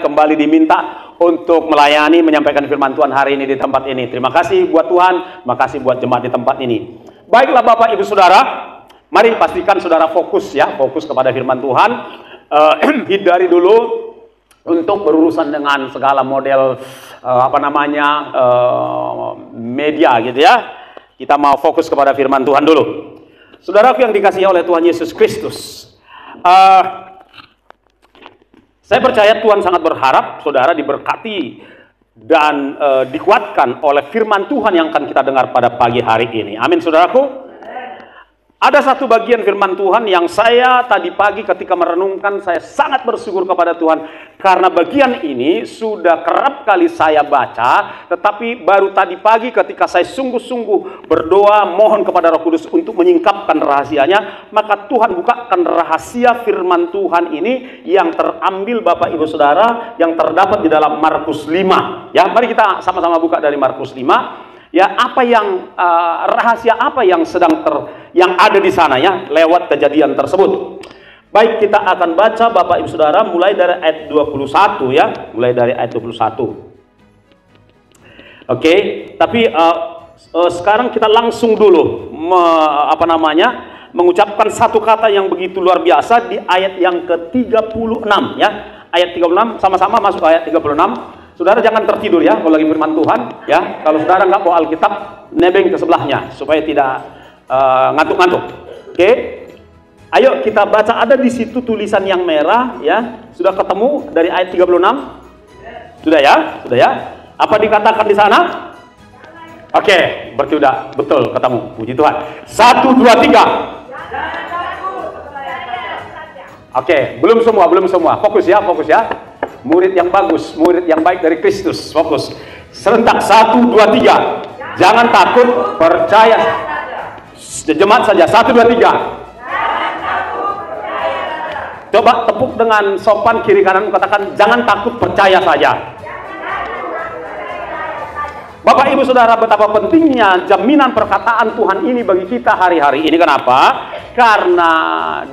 kembali diminta untuk melayani, menyampaikan firman Tuhan hari ini di tempat ini. Terima kasih buat Tuhan, terima kasih buat jemaat di tempat ini. Baiklah Bapak Ibu Saudara, mari pastikan saudara fokus ya, fokus kepada firman Tuhan. Hindari dulu untuk berurusan dengan segala model media gitu ya. Kita mau fokus kepada firman Tuhan dulu. Saudaraku yang dikasihi oleh Tuhan Yesus Kristus, saya percaya Tuhan sangat berharap saudara diberkati dan dikuatkan oleh firman Tuhan yang akan kita dengar pada pagi hari ini. Amin saudaraku. Ada satu bagian firman Tuhan yang saya tadi pagi ketika merenungkan, saya sangat bersyukur kepada Tuhan. Karena bagian ini sudah kerap kali saya baca, tetapi baru tadi pagi ketika saya sungguh-sungguh berdoa, mohon kepada Roh Kudus untuk menyingkapkan rahasianya, maka Tuhan bukakan rahasia firman Tuhan ini yang terambil Bapak Ibu Saudara, yang terdapat di dalam Markus 5. Ya, mari kita sama-sama buka dari Markus 5. Ya, apa yang rahasia apa yang yang ada di sana ya lewat kejadian tersebut. Baik, kita akan baca Bapak Ibu Saudara mulai dari ayat 21 ya, mulai dari ayat 21. Oke, tapi sekarang kita langsung dulu mengucapkan satu kata yang begitu luar biasa di ayat yang ke-36 ya. Ayat 36, sama-sama masuk ayat 36. Saudara jangan tertidur ya kalau lagi firman Tuhan ya. Kalau saudara nggak bawa Alkitab, nebeng ke sebelahnya supaya tidak ngantuk-ngantuk. Oke, ayo kita baca. Ada di situ tulisan yang merah ya. Sudah ketemu dari ayat 36? Sudah ya, sudah ya. Apa dikatakan di sana? Oke, berarti udah betul ketemu. Puji Tuhan. 1, 2, 3. Oke, belum semua. Fokus ya, fokus ya. Murid yang bagus, murid yang baik dari Kristus. Fokus. Serentak 1, 2, 3. Jangan takut, percaya. Jemaat saja. 1, 2, 3. Coba tepuk dengan sopan kiri kanan, katakan jangan takut, percaya saja. Bapak Ibu Saudara, betapa pentingnya jaminan perkataan Tuhan ini bagi kita hari-hari ini. Kenapa? Karena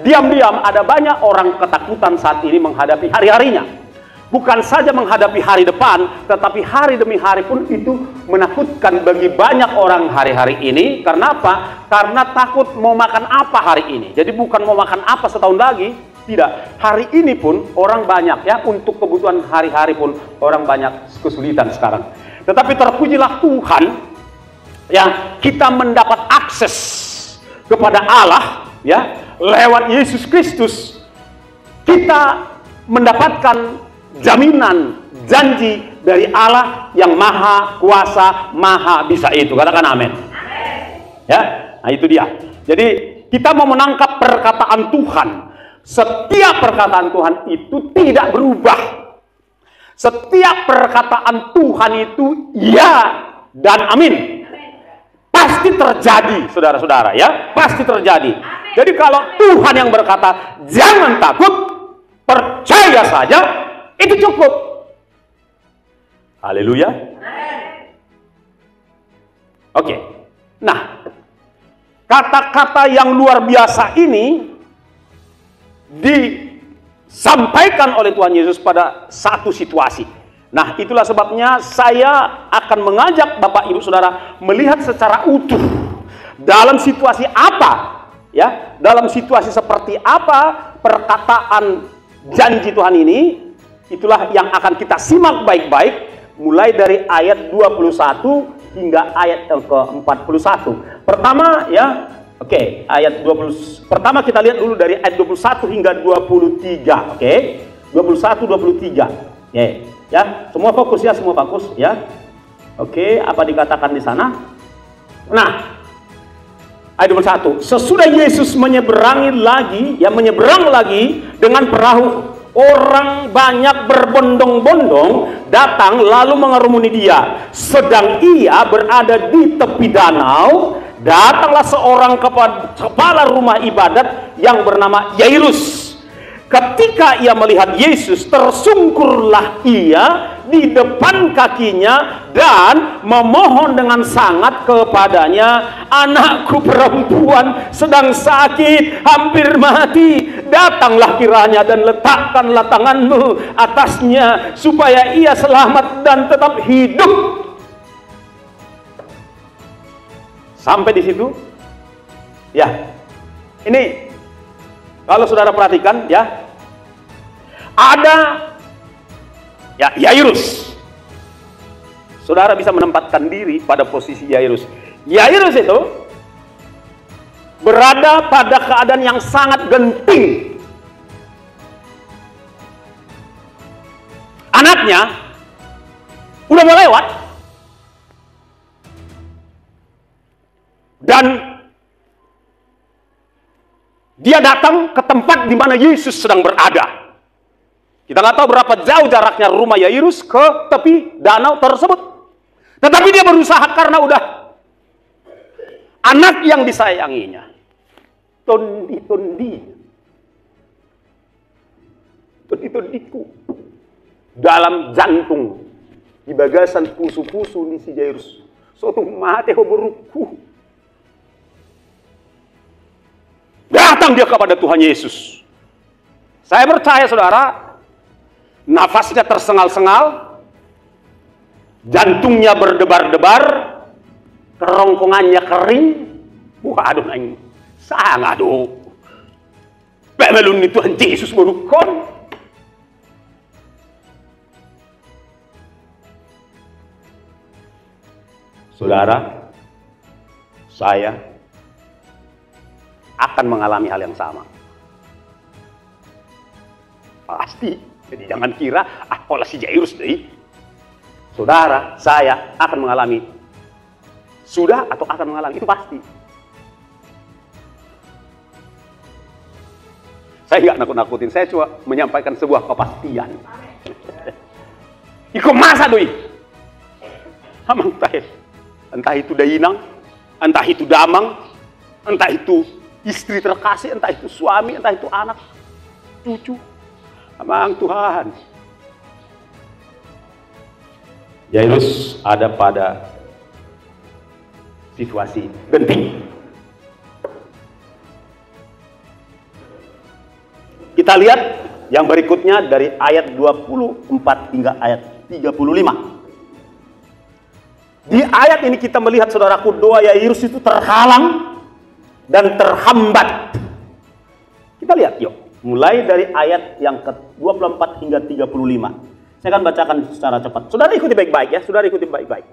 diam-diam ada banyak orang ketakutan saat ini menghadapi hari-harinya. Bukan saja menghadapi hari depan, tetapi hari demi hari pun itu menakutkan bagi banyak orang hari-hari ini. Karena apa? Karena takut mau makan apa hari ini. Jadi bukan mau makan apa setahun lagi, tidak. Hari ini pun orang banyak ya, untuk kebutuhan hari-hari pun orang banyak kesulitan sekarang. Tetapi terpujilah Tuhan, ya, kita mendapat akses kepada Allah ya lewat Yesus Kristus. Kita mendapatkan jaminan janji dari Allah yang maha kuasa, maha bisa itu. Katakan amin. Ya, nah itu dia. Jadi kita mau menangkap perkataan Tuhan. Setiap perkataan Tuhan itu tidak berubah. Setiap perkataan Tuhan itu ya dan amin. Pasti terjadi, saudara-saudara ya. Pasti terjadi. Jadi kalau Tuhan yang berkata jangan takut, percaya saja, itu cukup. Haleluya. Oke. Nah, kata-kata yang luar biasa ini disampaikan oleh Tuhan Yesus pada satu situasi. Nah, itulah sebabnya saya akan mengajak Bapak Ibu Saudara melihat secara utuh dalam situasi apa ya, dalam situasi seperti apa perkataan janji Tuhan ini. Itulah yang akan kita simak baik-baik mulai dari ayat 21 hingga ayat yang ke-41. Pertama ya, oke, ayat 20. Pertama kita lihat dulu dari ayat 21 hingga 23, oke. 21 23. Ya, semua fokus ya, semua fokus ya. Oke, apa dikatakan di sana? Nah, ayat 21. Sesudah Yesus menyeberang lagi dengan perahu, orang banyak berbondong-bondong datang lalu mengerumuni dia. Sedang ia berada di tepi danau, datanglah seorang kepala rumah ibadat yang bernama Yairus. Ketika ia melihat Yesus, tersungkurlah ia di depan kakinya dan memohon dengan sangat kepadanya, "Anakku perempuan sedang sakit, hampir mati. Datanglah kiranya dan letakkanlah tanganmu atasnya supaya ia selamat dan tetap hidup." Sampai di situ, ya. Ini kalau saudara perhatikan, ya, ada ya Yairus. Saudara bisa menempatkan diri pada posisi Yairus. Yairus itu berada pada keadaan yang sangat genting. Anaknya udah mau lewat. Dan dia datang ke tempat di mana Yesus sedang berada. Kita nggak tahu berapa jauh jaraknya rumah Yairus ke tepi danau tersebut. Tetapi dia berusaha karena udah anak yang disayanginya. Tondi-tondiku dalam jantung, di bagasan pusu-pusu ni si Yairus. Soto mate ho beruku. Datang dia kepada Tuhan Yesus. Saya percaya saudara, nafasnya tersengal-sengal, jantungnya berdebar-debar, kerongkongannya kering. Waduh, nang sangat aduh. Pemelun ni Tuhan Yesus berukon. Saudara, saya akan mengalami hal yang sama. Pasti. Jadi jangan kira, kalau si Yairus deh. Saudara, saya akan mengalami. Sudah atau akan mengalami, itu pasti. Saya nggak nakut-nakutin, saya cuma menyampaikan sebuah kepastian. Iko masa doi. Amang entah itu Dainang, entah itu Damang, entah itu istri terkasih, entah itu suami, entah itu anak, cucu. Amang Tuhan. Yairus ada pada situasi genting. Kita lihat yang berikutnya dari ayat 24 hingga ayat 35. Di ayat ini kita melihat, saudaraku, doa Yairus itu terhalang dan terhambat. Kita lihat yuk, mulai dari ayat yang ke-24 hingga 35. Saya akan bacakan secara cepat. Saudara ikuti baik-baik ya, saudara ikuti baik-baik.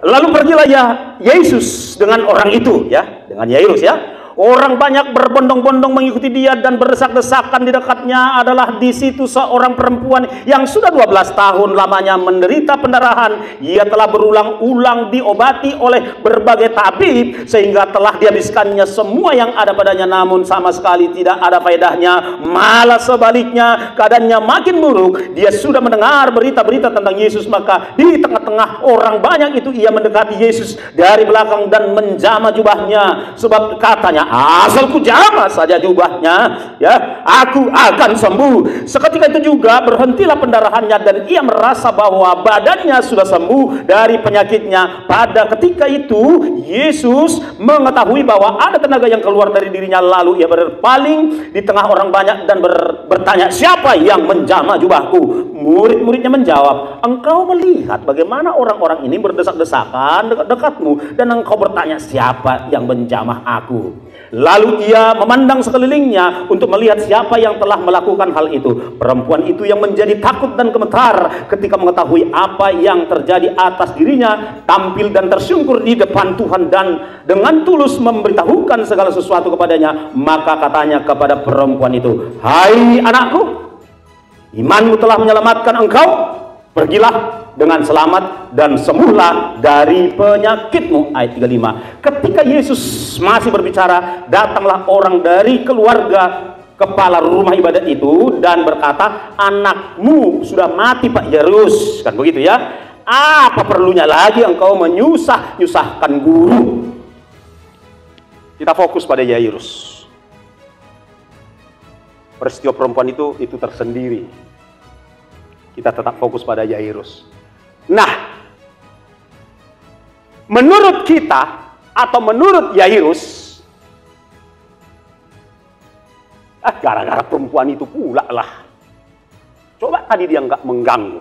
Lalu pergilah ya Yesus dengan orang itu ya, dengan Yairus ya. Orang banyak berbondong-bondong mengikuti dia dan berdesak-desakan. Di dekatnya adalah di situ seorang perempuan yang sudah 12 tahun lamanya menderita pendarahan. Ia telah berulang-ulang diobati oleh berbagai tabib sehingga telah dihabiskannya semua yang ada padanya, namun sama sekali tidak ada faedahnya. Malah sebaliknya, keadaannya makin buruk. Dia sudah mendengar berita-berita tentang Yesus, maka di tengah-tengah orang banyak itu ia mendekati Yesus dari belakang dan menjamah jubahnya, sebab katanya, "Asalku jamah saja jubahnya, ya, aku akan sembuh." Seketika itu juga berhentilah pendarahannya dan ia merasa bahwa badannya sudah sembuh dari penyakitnya. Pada ketika itu Yesus mengetahui bahwa ada tenaga yang keluar dari dirinya, lalu ia berpaling di tengah orang banyak dan bertanya, "Siapa yang menjamah jubahku?" Murid-muridnya menjawab, "Engkau melihat bagaimana orang-orang ini berdesak-desakan dekat-dekatmu dan engkau bertanya, siapa yang menjamah aku?" Lalu ia memandang sekelilingnya untuk melihat siapa yang telah melakukan hal itu. Perempuan itu yang menjadi takut dan gemetar ketika mengetahui apa yang terjadi atas dirinya, tampil dan tersungkur di depan Tuhan dan dengan tulus memberitahukan segala sesuatu kepadanya. Maka katanya kepada perempuan itu, "Hai anakku, imanmu telah menyelamatkan engkau. Pergilah dengan selamat dan sembuhlah dari penyakitmu." Ayat 35. Ketika Yesus masih berbicara, datanglah orang dari keluarga kepala rumah ibadat itu dan berkata, "Anakmu sudah mati, Pak Yairus." Kan begitu ya. "Apa perlunya lagi engkau menyusahkan guru?" Kita fokus pada Yairus. Peristiwa perempuan itu tersendiri. Kita tetap fokus pada Yairus. Nah, menurut kita atau menurut Yairus, gara-gara perempuan itu pula lah. Coba tadi dia nggak mengganggu.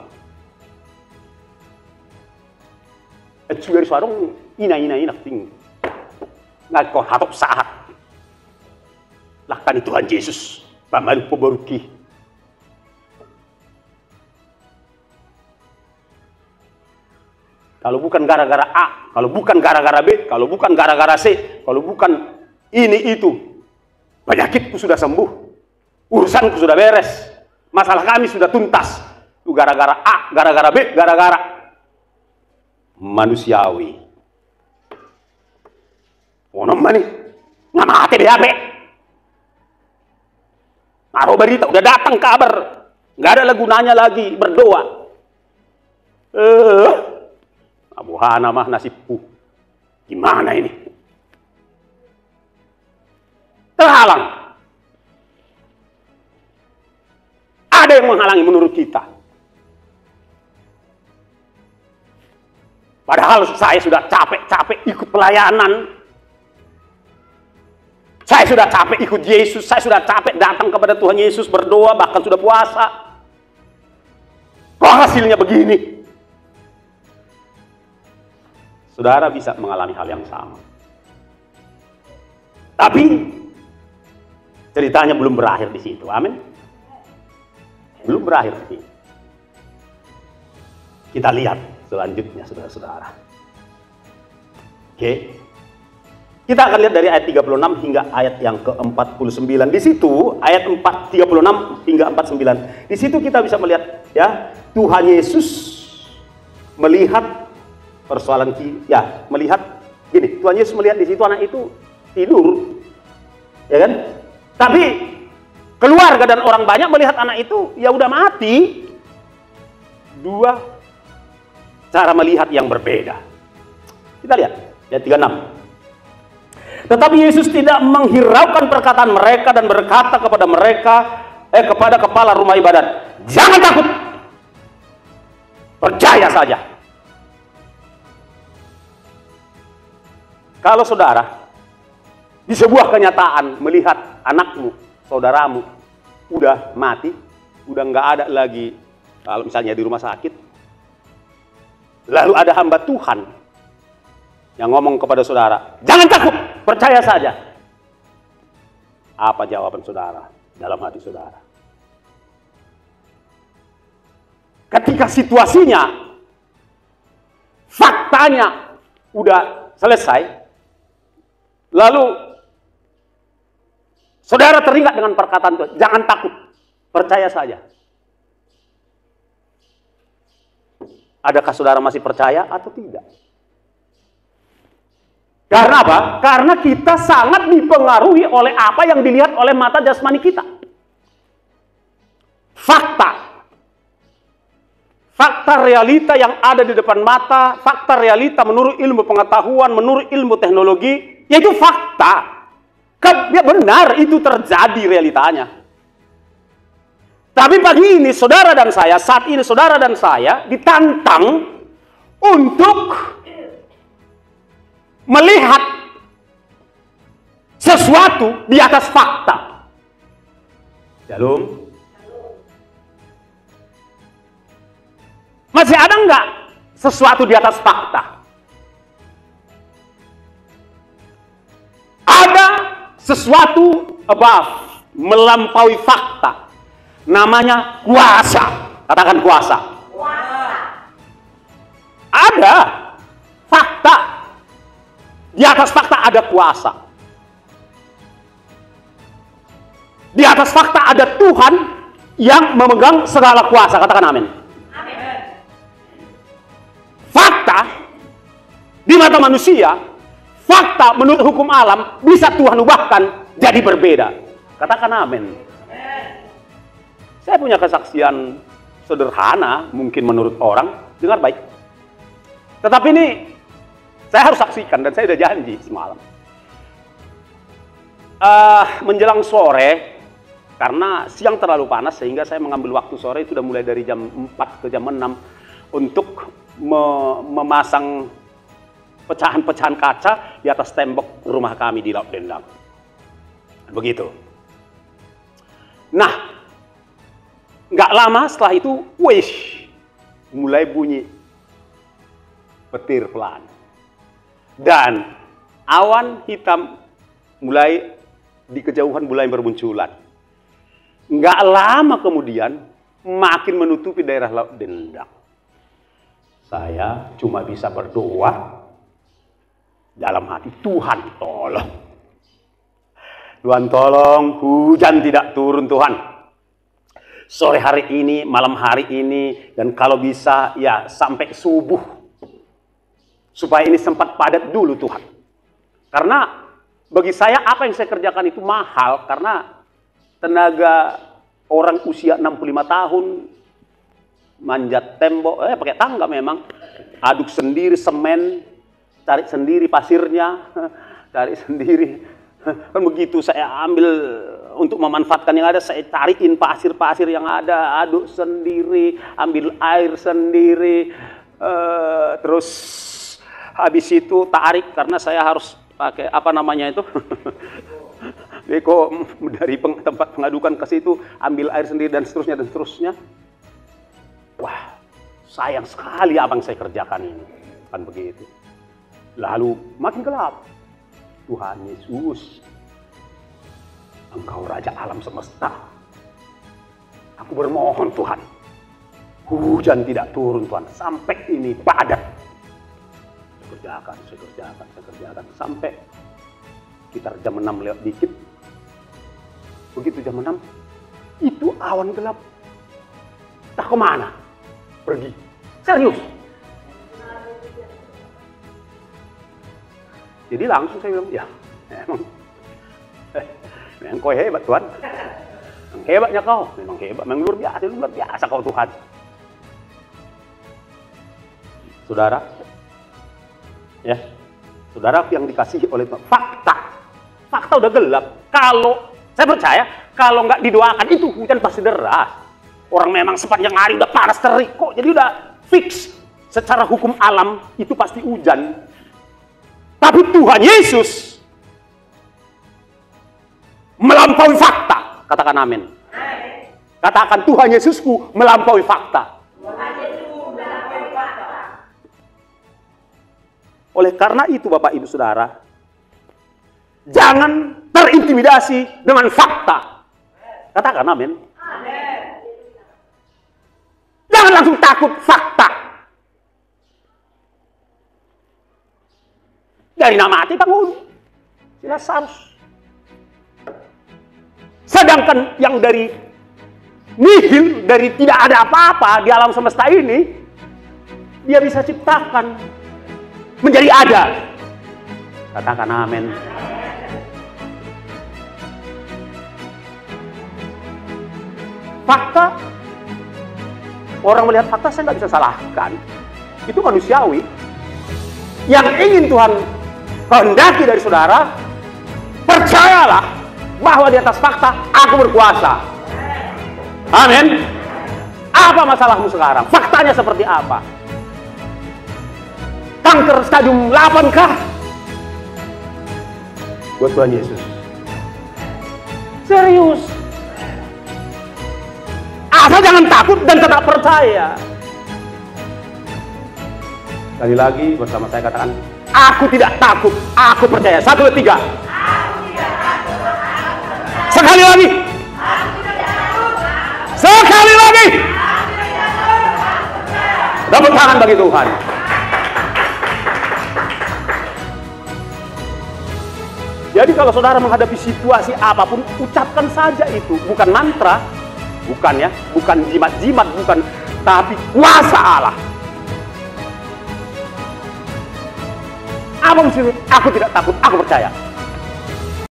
Cuy suarong ina ting. Nggak kau hatop saat. Lahkan Tuhan Yesus, pamalu peberuki. Kalau bukan gara-gara A, kalau bukan gara-gara B, kalau bukan gara-gara C, kalau bukan ini itu, penyakitku sudah sembuh, urusanku sudah beres, masalah kami sudah tuntas. Itu gara-gara A, gara-gara B, gara-gara manusiawi. Ono mani, nama hati BAB. Naruh berita, udah datang kabar, nggak ada gunanya lagi berdoa. Abu Hana mah nasibku. Gimana ini? Terhalang. Ada yang menghalangi menurut kita. Padahal saya sudah capek-capek ikut pelayanan. Saya sudah capek ikut Yesus. Saya sudah capek datang kepada Tuhan Yesus berdoa, bahkan sudah puasa. Kok hasilnya begini? Saudara bisa mengalami hal yang sama. Tapi ceritanya belum berakhir di situ. Amin. Belum berakhir di situ. Kita lihat selanjutnya, saudara-saudara. Oke. Kita akan lihat dari ayat 36 hingga ayat yang ke-49. Di situ ayat 36 hingga 49. Di situ kita bisa melihat ya, Tuhan Yesus melihat persoalan ya, melihat gini, Tuhan Yesus melihat di situ anak itu tidur, ya kan? Tapi keluarga dan orang banyak melihat anak itu ya udah mati. Dua cara melihat yang berbeda. Kita lihat ayat 36. Tetapi Yesus tidak menghiraukan perkataan mereka dan berkata kepada mereka, kepada kepala rumah ibadat, jangan takut, percaya saja. Kalau saudara di sebuah kenyataan melihat anakmu, saudaramu udah mati, udah nggak ada lagi, kalau misalnya di rumah sakit, lalu ada hamba Tuhan yang ngomong kepada saudara, jangan takut, percaya saja. Apa jawaban saudara dalam hati saudara? Ketika situasinya, faktanya udah selesai, lalu saudara teringat dengan perkataan Tuhan, jangan takut, percaya saja. Adakah saudara masih percaya atau tidak? Karena apa? Karena kita sangat dipengaruhi oleh apa yang dilihat oleh mata jasmani kita. Fakta realita yang ada di depan mata, fakta realita menurut ilmu pengetahuan, menurut ilmu teknologi, yaitu fakta. Ya benar, itu terjadi realitanya. Tapi pagi ini saudara dan saya, saat ini saudara dan saya ditantang untuk melihat sesuatu di atas fakta. Shalom. Masih ada nggak sesuatu di atas fakta? Ada sesuatu above, melampaui fakta. Namanya kuasa. Katakan kuasa. Ada fakta. Di atas fakta ada kuasa. Di atas fakta ada Tuhan yang memegang segala kuasa. Katakan amin. Fakta di mata manusia, fakta menurut hukum alam bisa Tuhan ubahkan jadi berbeda. Katakan amin. Saya punya kesaksian sederhana, mungkin menurut orang, dengar baik. Tetapi ini saya harus saksikan dan saya sudah janji semalam. Menjelang sore, karena siang terlalu panas sehingga saya mengambil waktu sore, sudah mulai dari jam 4 ke jam 6 untuk memasang pecahan-pecahan kaca di atas tembok rumah kami di Laut Dendang. Begitu. Nah, nggak lama setelah itu, wish, mulai bunyi petir pelan. Dan awan hitam mulai di kejauhan mulai bermunculan. Nggak lama kemudian, makin menutupi daerah Laut Dendang. Saya cuma bisa berdoa dalam hati, Tuhan tolong. Tuhan tolong, hujan tidak turun Tuhan. Sore hari ini, malam hari ini, dan kalau bisa ya sampai subuh. Supaya ini sempat padat dulu Tuhan. Karena bagi saya apa yang saya kerjakan itu mahal, karena tenaga orang usia 65 tahun, manjat tembok, pakai tangga memang, aduk sendiri semen, cari sendiri pasirnya, cari sendiri. Kan begitu saya ambil untuk memanfaatkan yang ada, saya cariin pasir-pasir yang ada, aduk sendiri, ambil air sendiri, terus habis itu tarik karena saya harus pakai apa namanya itu, beko dari tempat pengadukan ke situ, ambil air sendiri dan seterusnya dan seterusnya. Wah, sayang sekali apa yang saya kerjakan ini, kan begitu. Lalu makin gelap. Tuhan Yesus, Engkau Raja Alam Semesta. Aku bermohon Tuhan, hujan tidak turun Tuhan, sampai ini padat. Saya kerjakan, sampai sekitar jam 6 lewat dikit. Begitu jam 6, itu awan gelap. Entah kemana, pergi. Serius. Jadi langsung saya bilang, ya memang kau hebat Tuhan. Memang hebatnya kau, memang hebat, memang luar biasa kau Tuhan. Saudara, ya, saudara yang dikasihi oleh Tuhan, fakta udah gelap. Kalau saya percaya, kalau nggak didoakan itu hujan pasti deras. Orang memang sepanjang hari udah panas terik kok, jadi udah fix. Secara hukum alam itu pasti hujan. Tapi Tuhan Yesus melampaui fakta. Katakan amin. Katakan, Tuhan Yesusku melampaui fakta. Oleh karena itu Bapak Ibu Saudara, jangan terintimidasi dengan fakta. Katakan amin. Jangan langsung takut fakta. Dari nama hati bangun. Jelas harus. Sedangkan yang dari nihil, dari tidak ada apa-apa di alam semesta ini, dia bisa ciptakan menjadi ada. Katakan amin. Fakta, orang melihat fakta saya nggak bisa salahkan. Itu manusiawi. Yang ingin Tuhan kehendaki dari saudara, percayalah bahwa di atas fakta aku berkuasa. Amin. Apa masalahmu sekarang? Faktanya seperti apa? Kanker stadium 8 kah? Buat Tuhan Yesus. Serius. Asal jangan takut dan tetap percaya. Sekali lagi bersama saya katakan, aku tidak takut, aku percaya. 1, 2, 3. Sekali lagi. Sekali lagi. Tepuk tangan bagi Tuhan. Jadi kalau saudara menghadapi situasi apapun, ucapkan saja itu. Bukan mantra, bukan ya, bukan jimat-jimat, bukan, tapi kuasa Allah. Apa maksudnya? Aku tidak takut, aku percaya.